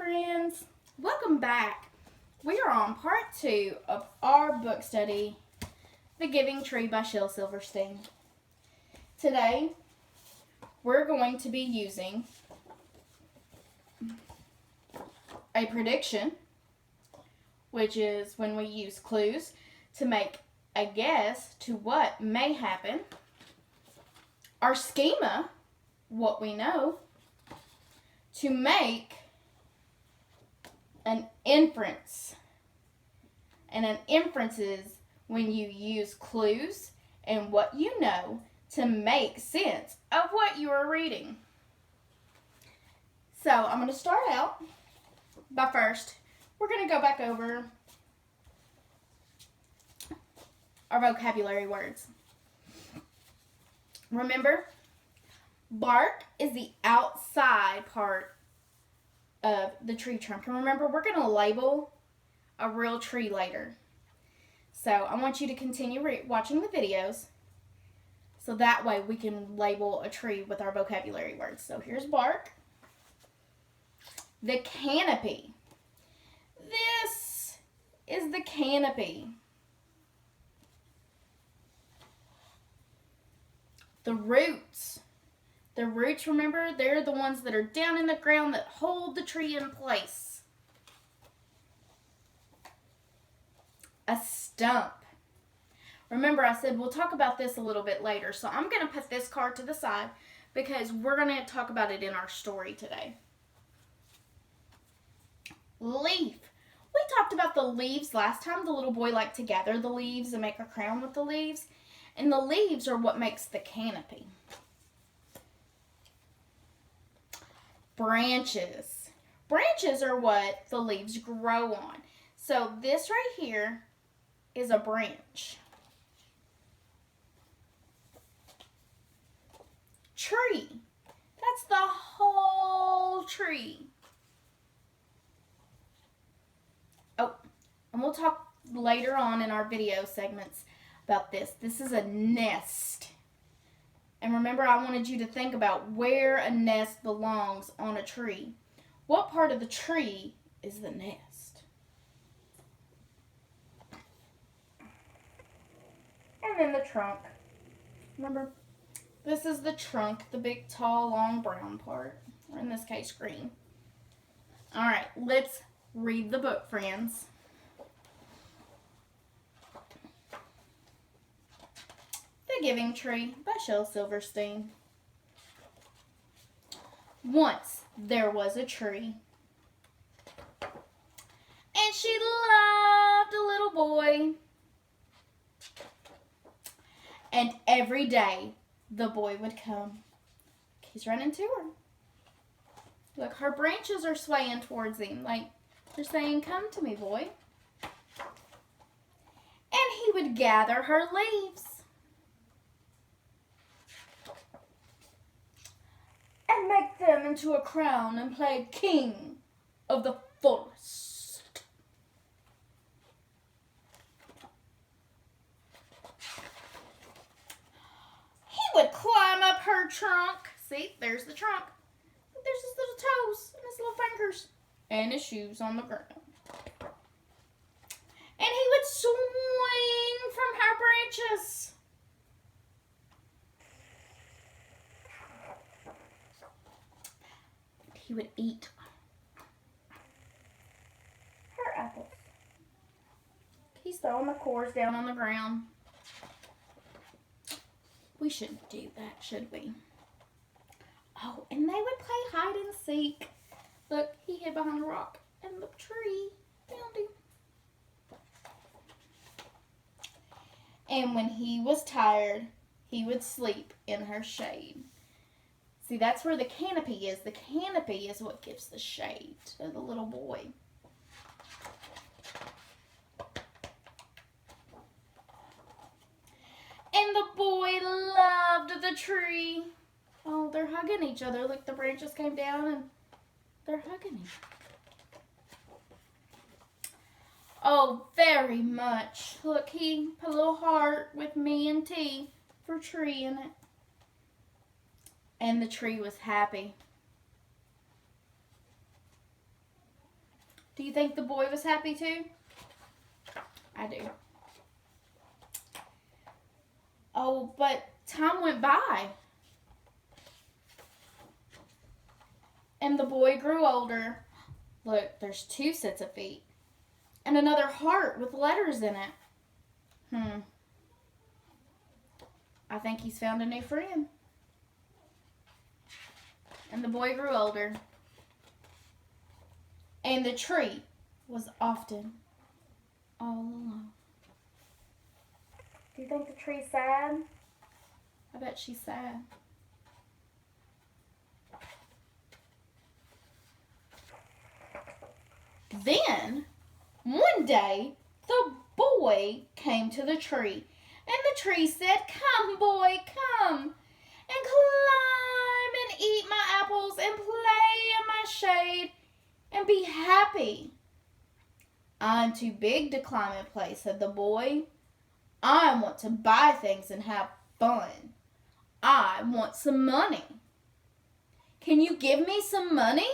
friends, welcome back. We are on part 2 of our book study, The Giving Tree by Shel Silverstein. Today, we're going to be using a prediction, which is when we use clues to make a guess to what may happen, our schema, what we know, to make an inference. And an inference is when you use clues and what you know to make sense of what you are reading. So I'm going to start out by first, we're going to go back over our vocabulary words. Remember, bark is the outside part of the tree trunk. And remember, we're going to label a real tree later. So I want you to continue watching the videos so that way we can label a tree with our vocabulary words. So here's bark. The canopy. This is the canopy. The roots. The roots, remember, they're the ones that are down in the ground that hold the tree in place. A stump. Remember, I said we'll talk about this a little bit later, so I'm going to put this card to the side because we're going to talk about it in our story today. Leaf. We talked about the leaves last time. The little boy liked to gather the leaves and make a crown with the leaves. And the leaves are what makes the canopy. Branches. Branches are what the leaves grow on. So this right here is a branch. Tree. That's the whole tree. Oh, and we'll talk later on in our video segments about this. This is a nest. And remember, I wanted you to think about where a nest belongs on a tree. What part of the tree is the nest? And then the trunk. Remember, this is the trunk, the big, tall, long brown part. Or in this case, green. All right, let's read the book, friends. The Giving Tree by Shel Silverstein. Once there was a tree, and she loved a little boy. And every day the boy would come. He's running to her. Look, her branches are swaying towards him, like they're saying, "Come to me, boy." And he would gather her leaves and make them into a crown and play king of the forest. He would climb up her trunk. See, there's the trunk. But there's his little toes and his little fingers and his shoes on the ground. And he would swing from her branches. He would eat her apples. He's throwing the cores down on the ground. We shouldn't do that, should we? Oh, and they would play hide and seek. Look, he hid behind a rock, and the tree found him. And when he was tired, he would sleep in her shade. See, that's where the canopy is. The canopy is what gives the shade to the little boy. And the boy loved the tree. Oh, they're hugging each other. Look, the branches came down and they're hugging him. Oh, very much. Look, he put a little heart with me and T for tree in it. And the tree was happy. Do you think the boy was happy too? I do. Oh, but time went by. And the boy grew older. Look, there's 2 sets of feet. And another heart with letters in it. I think he's found a new friend. And the boy grew older. And the tree was often all alone. Do you think the tree's sad? I bet she's sad. Then, one day, the boy came to the tree. And the tree said, "Come, boy, come, and climb and eat my apples and play in my shade and be happy." "I'm too big to climb and play," said the boy. "I want to buy things and have fun. I want some money. Can you give me some money?"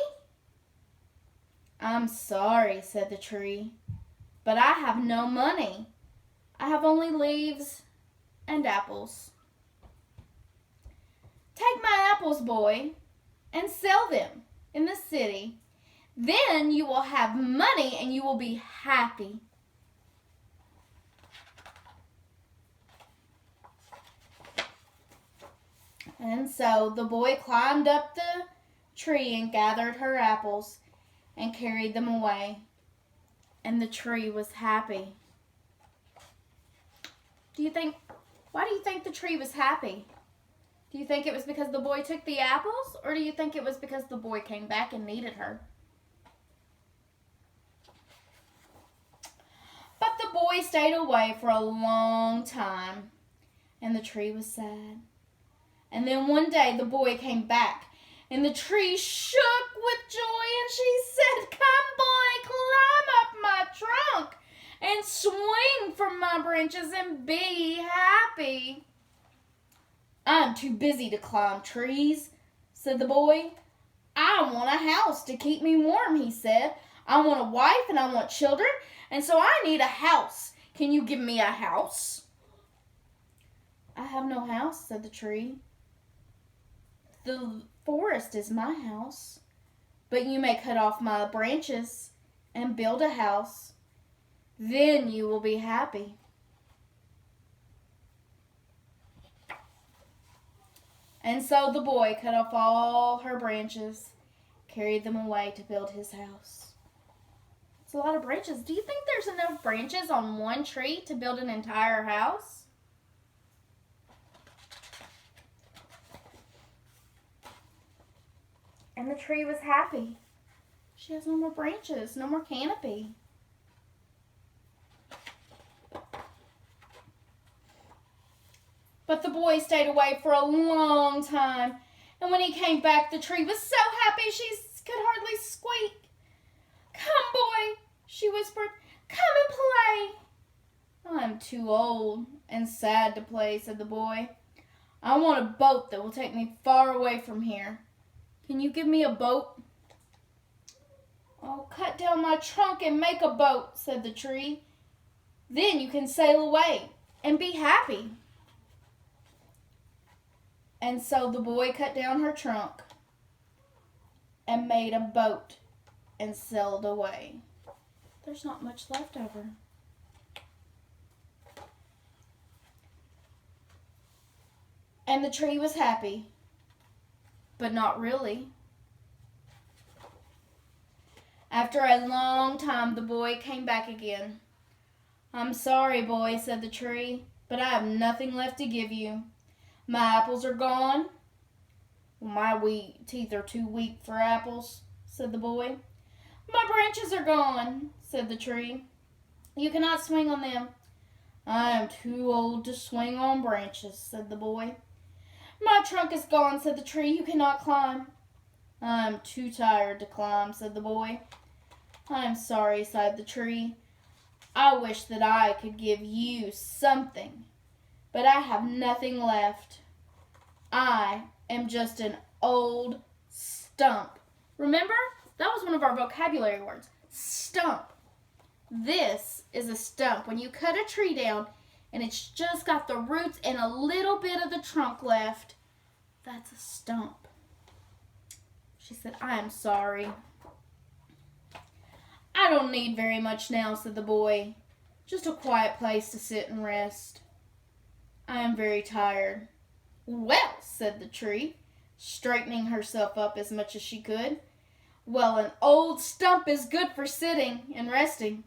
"I'm sorry," said the tree, "but I have no money. I have only leaves and apples." "Take my apples, boy, and sell them in the city. Then you will have money and you will be happy." And so the boy climbed up the tree and gathered her apples and carried them away. And the tree was happy. Why do you think the tree was happy? Do you think it was because the boy took the apples, or do you think it was because the boy came back and needed her? But the boy stayed away for a long time, and the tree was sad. And then one day the boy came back, and the tree shook with joy, and she said, "Come, boy, climb up my trunk and swing from my branches and be happy." "I'm too busy to climb trees," said the boy. "I want a house to keep me warm," he said. "I want a wife and I want children, and so I need a house. Can you give me a house?" "I have no house," said the tree. "The forest is my house, but you may cut off my branches and build a house. Then you will be happy." And so the boy cut off all her branches, carried them away to build his house. It's a lot of branches. Do you think there's enough branches on one tree to build an entire house? And the tree was happy. She has no more branches, no more canopy. But the boy stayed away for a long time, and when he came back, the tree was so happy she could hardly squeak. "Come, boy," she whispered, "come and play." "I'm too old and sad to play," said the boy. "I want a boat that will take me far away from here. Can you give me a boat?" "Oh, cut down my trunk and make a boat," said the tree. "Then you can sail away and be happy." And so the boy cut down her trunk and made a boat and sailed away. There's not much left over. And the tree was happy, but not really. After a long time, the boy came back again. "I'm sorry, boy," said the tree, "but I have nothing left to give you. My apples are gone." "My teeth are too weak for apples," said the boy. "My branches are gone," said the tree. "You cannot swing on them." "I am too old to swing on branches," said the boy. "My trunk is gone," said the tree. "You cannot climb." "I am too tired to climb," said the boy. "I am sorry," sighed the tree. "I wish that I could give you something, but I have nothing left. I am just an old stump." Remember? That was one of our vocabulary words. Stump. This is a stump. When you cut a tree down and it's just got the roots and a little bit of the trunk left, that's a stump. She said, I am sorry. I don't need very much now, said the boy. Just a quiet place to sit and rest. I am very tired. Well, said the tree, straightening herself up as much as she could. Well, an old stump is good for sitting and resting.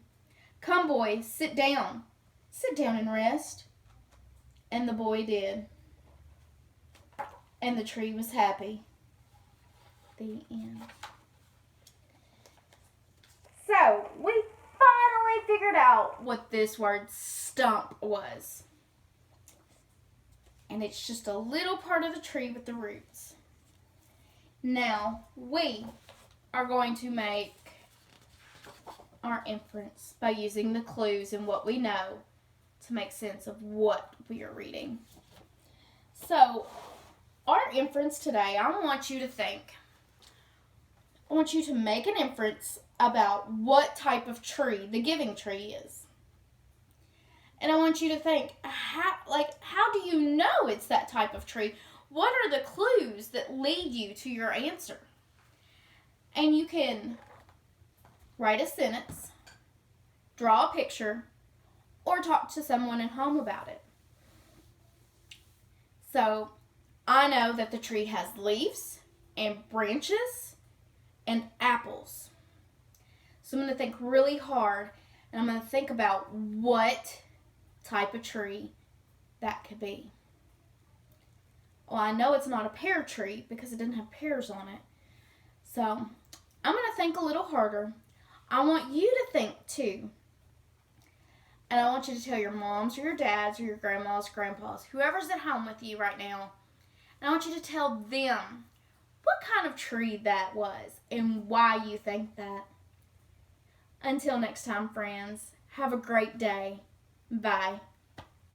Come, boy, sit down. Sit down and rest. And the boy did. And the tree was happy. The end. So, we finally figured out what this word stump was. And it's just a little part of the tree with the roots. Now, we are going to make our inference by using the clues and what we know to make sense of what we are reading. So, our inference today, I want you to think. I want you to make an inference about what type of tree the giving tree is. And I want you to think, how do you know it's that type of tree? What are the clues that lead you to your answer? And you can write a sentence, draw a picture, or talk to someone at home about it. So, I know that the tree has leaves and branches and apples. So I'm going to think really hard, and I'm going to think about what type of tree that could be. Well, I know it's not a pear tree because it didn't have pears on it. So I'm going to think a little harder. I want you to think too. And I want you to tell your moms or your dads or your grandmas, grandpas, whoever's at home with you right now. And I want you to tell them what kind of tree that was and why you think that. Until next time, friends, have a great day. Bye.